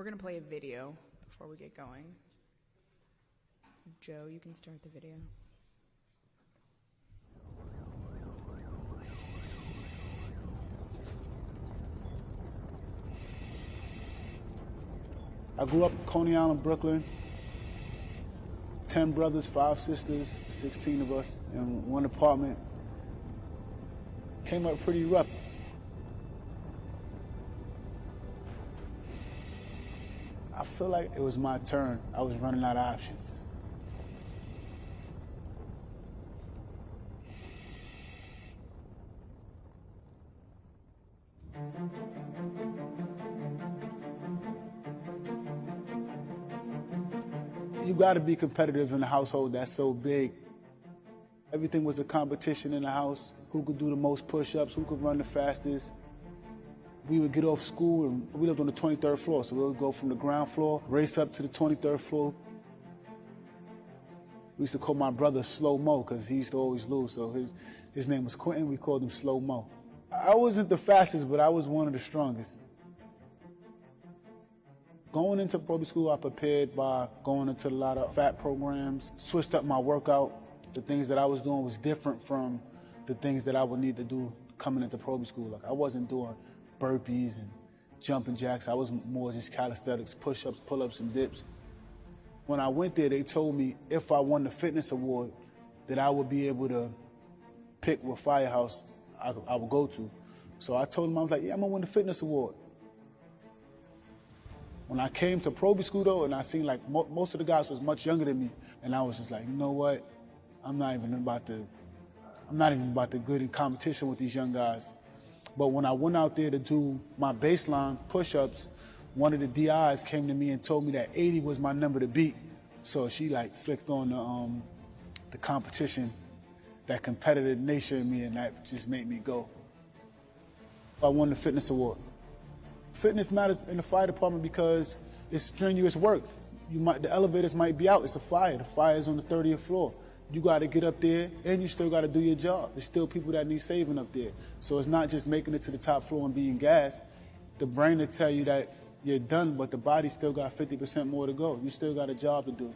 We're going to play a video before we get going. Joe, you can start the video. I grew up in Coney Island, Brooklyn. 10 brothers, 5 sisters, 16 of us in one apartment. Came up pretty rough. I feel like it was my turn. I was running out of options. You gotta be competitive in a household that's so big. Everything was a competition in the house. Who could do the most push-ups, who could run the fastest. We would get off school, and we lived on the 23rd floor, so we would go from the ground floor, race up to the 23rd floor. We used to call my brother Slow Mo, because he used to always lose, so his name was Quentin, we called him Slow Mo. I wasn't the fastest, but I was one of the strongest. Going into public school, I prepared by going into a lot of fat programs, switched up my workout. The things that I was doing was different from the things that I would need to do coming into public school. Like, I wasn't doing burpees and jumping jacks. I was more just calisthenics, push-ups, pull-ups, and dips. When I went there, they told me if I won the fitness award, that I would be able to pick what firehouse I would go to. So I told them, I was like, yeah, I'm gonna win the fitness award. When I came to Proby School, though, and I seen like most of the guys was much younger than me, and I was just like, you know what? I'm not even about to get in competition with these young guys. But when I went out there to do my baseline push-ups, one of the DIs came to me and told me that 80 was my number to beat. So she like flicked on the competition, that competitive nature in me, and that just made me go. I won the fitness award. Fitness matters in the fire department because it's strenuous work. The elevators might be out, it's a fire. The fire is on the 30th floor. You got to get up there, and you still got to do your job. There's still people that need saving up there. So it's not just making it to the top floor and being gassed. The brain will tell you that you're done, but the body still got 50% more to go. You still got a job to do.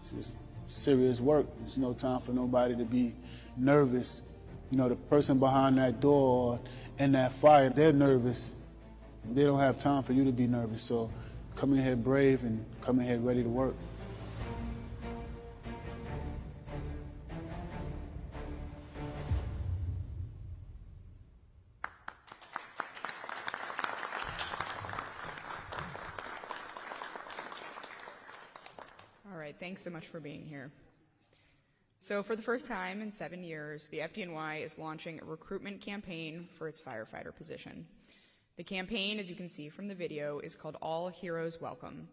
It's just serious work. There's no time for nobody to be nervous. You know, the person behind that door or in that fire, they're nervous. They don't have time for you to be nervous. So come in here brave and come in here ready to work. All right, thanks so much for being here. So for the first time in 7 years, the FDNY is launching a recruitment campaign for its firefighter position. The campaign, as you can see from the video, is called All Heroes Welcome,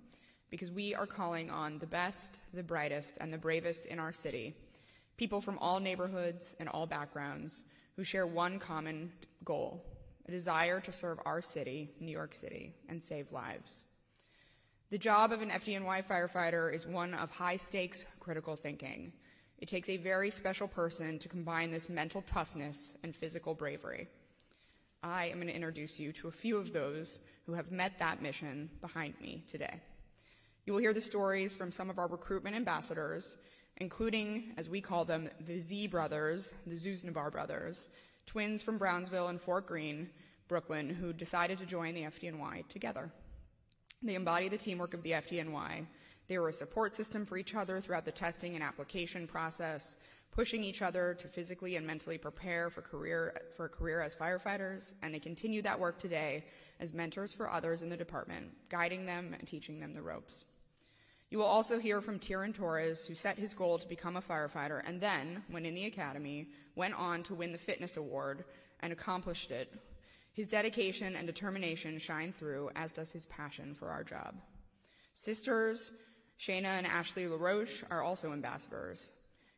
because we are calling on the best, the brightest, and the bravest in our city, people from all neighborhoods and all backgrounds who share one common goal, a desire to serve our city, New York City, and save lives. The job of an FDNY firefighter is one of high-stakes critical thinking. It takes a very special person to combine this mental toughness and physical bravery. I am going to introduce you to a few of those who have met that mission behind me today. You will hear the stories from some of our recruitment ambassadors, including, as we call them, the Z brothers, the Zuznabar brothers, twins from Brownsville and Fort Greene, Brooklyn, who decided to join the FDNY together. They embody the teamwork of the FDNY. They were a support system for each other throughout the testing and application process, pushing each other to physically and mentally prepare for a career as firefighters, and they continue that work today as mentors for others in the department, guiding them and teaching them the ropes. You will also hear from Tieran Torres, who set his goal to become a firefighter and then, when in the academy, went on to win the fitness award and accomplished it. His dedication and determination shine through, as does his passion for our job. Sisters Shayna and Ashley LaRoche are also ambassadors.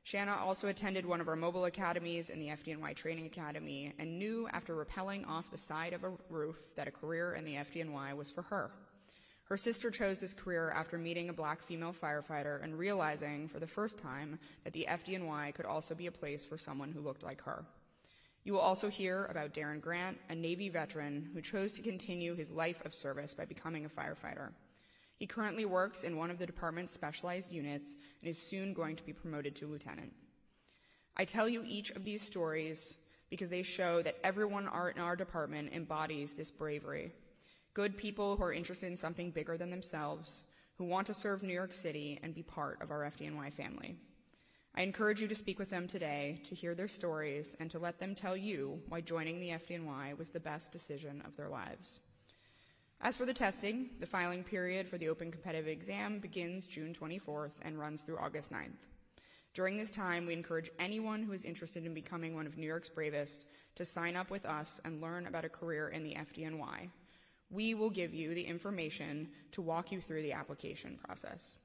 Shanna also attended one of our mobile academies in the FDNY Training Academy and knew after rappelling off the side of a roof that a career in the FDNY was for her. Her sister chose this career after meeting a black female firefighter and realizing for the first time that the FDNY could also be a place for someone who looked like her. You will also hear about Darren Grant, a Navy veteran who chose to continue his life of service by becoming a firefighter. He currently works in one of the department's specialized units and is soon going to be promoted to lieutenant. I tell you each of these stories because they show that everyone in our department embodies this bravery. Good people who are interested in something bigger than themselves, who want to serve New York City and be part of our FDNY family. I encourage you to speak with them today, to hear their stories, and to let them tell you why joining the FDNY was the best decision of their lives. As for the testing, the filing period for the open competitive exam begins June 24th and runs through August 9th. During this time, we encourage anyone who is interested in becoming one of New York's bravest to sign up with us and learn about a career in the FDNY. We will give you the information to walk you through the application process.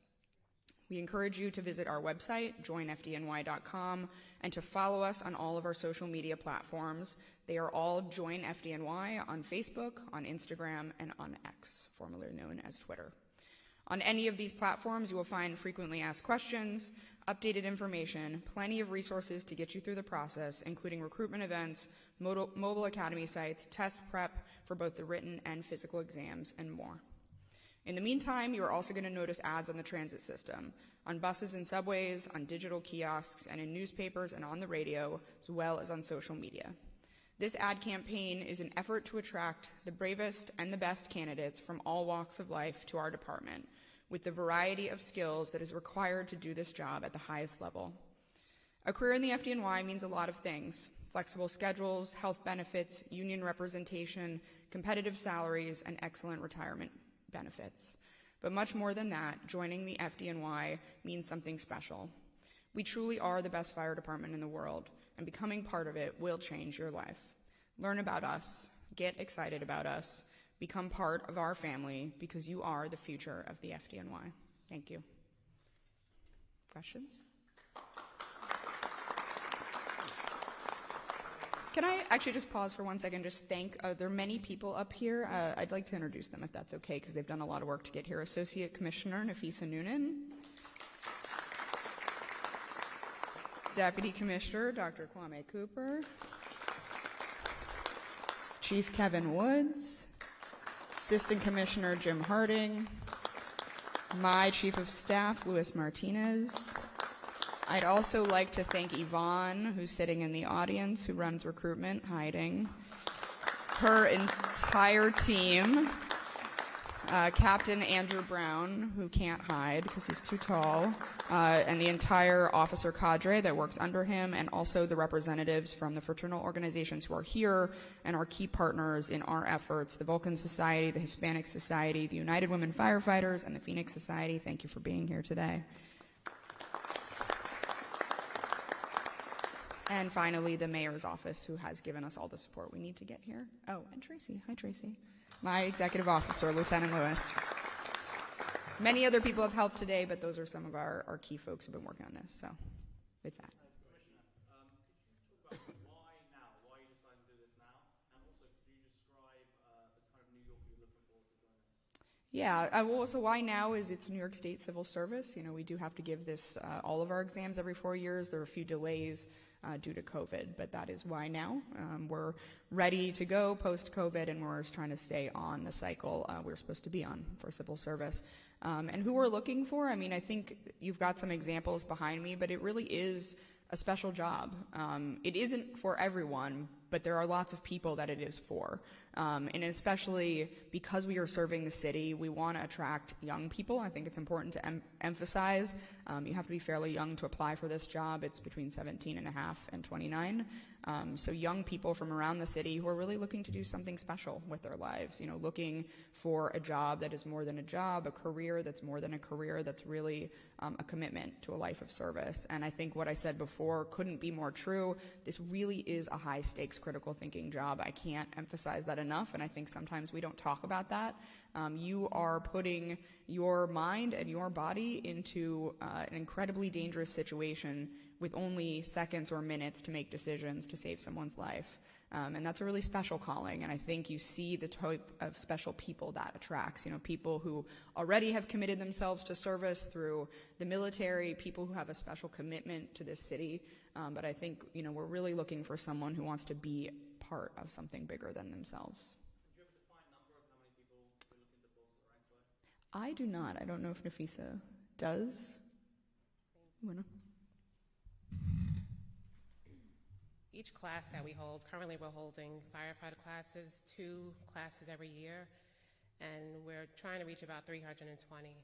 We encourage you to visit our website, joinfdny.com, and to follow us on all of our social media platforms. They are all Join FDNY on Facebook, on Instagram, and on X, formerly known as Twitter. On any of these platforms, you will find frequently asked questions, updated information, plenty of resources to get you through the process, including recruitment events, mobile academy sites, test prep for both the written and physical exams, and more. In the meantime, you are also going to notice ads on the transit system, on buses and subways, on digital kiosks, and in newspapers and on the radio, as well as on social media. This ad campaign is an effort to attract the bravest and the best candidates from all walks of life to our department, with the variety of skills that is required to do this job at the highest level. A career in the FDNY means a lot of things: flexible schedules, health benefits, union representation, competitive salaries, and excellent retirement benefits. But much more than that, joining the FDNY means something special. We truly are the best fire department in the world, and becoming part of it will change your life. Learn about us, get excited about us, become part of our family, because you are the future of the FDNY. Thank you. Questions? Can I actually just pause for 1 second, just thank, there are many people up here. I'd like to introduce them if that's okay, because they've done a lot of work to get here. Associate Commissioner Nafisa Noonan. Deputy Commissioner Dr. Kwame Cooper. Chief Kevin Woods. Assistant Commissioner Jim Harding. My Chief of Staff, Luis Martinez. I'd also like to thank Yvonne, who's sitting in the audience, who runs recruitment, hiding. Her entire team. Captain Andrew Brown, who can't hide because he's too tall, and the entire officer cadre that works under him, and also the representatives from the fraternal organizations who are here and are key partners in our efforts: the Vulcan Society, the Hispanic Society, the United Women Firefighters, and the Phoenix Society. Thank you for being here today. And finally, the mayor's office, who has given us all the support we need to get here. Oh, and Tracy. Hi, Tracy. My executive officer, Lieutenant Lewis. Many other people have helped today, but those are some of our key folks who've been working on this. So, with that. Commissioner, could you talk about why now? Why you decided to do this now? And also, could you describe the kind of New York you're looking for to join us? Yeah, well, so why now is it's New York State Civil Service. You know, we do have to give this, all of our exams every 4 years. There are a few delays due to COVID, but that is why now. We're ready to go post-COVID, and we're trying to stay on the cycle we're supposed to be on for civil service. And who we're looking for, I mean, I think you've got some examples behind me, but it really is a special job. It isn't for everyone, but there are lots of people that it is for. And especially because we are serving the city, we want to attract young people. I think it's important to emphasize you have to be fairly young to apply for this job. It's between 17 and a half and 29. So young people from around the city who are really looking to do something special with their lives, you know, looking for a job that is more than a job, a career that's more than a career, that's really a commitment to a life of service. And I think what I said before couldn't be more true. This really is a high-stakes critical thinking job. I can't emphasize that enough, and I think sometimes we don't talk about that. You are putting your mind and your body into an incredibly dangerous situation with only seconds or minutes to make decisions to save someone's life. And that's a really special calling, and I think you see the type of special people that attracts. People who already have committed themselves to service through the military, people who have a special commitment to this city. But I think, we're really looking for someone who wants to be part of something bigger than themselves. Do you have a defined number of how many people you're looking to bolster the ranks by? I do not. I don't know if Nafisa does. You wanna? Each class that we hold, currently we're holding firefighter classes, 2 classes every year, and we're trying to reach about 320.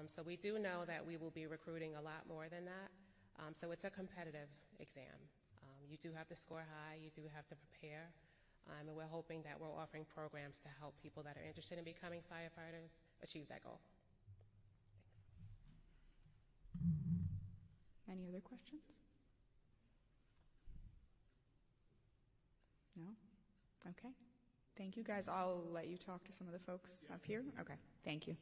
So we do know that we will be recruiting a lot more than that. So it's a competitive exam. You do have to score high, you do have to prepare, and we're hoping that we're offering programs to help people that are interested in becoming firefighters achieve that goal. Thanks. Any other questions? No? Okay. Thank you, guys. I'll let you talk to some of the folks up here. Okay. Thank you.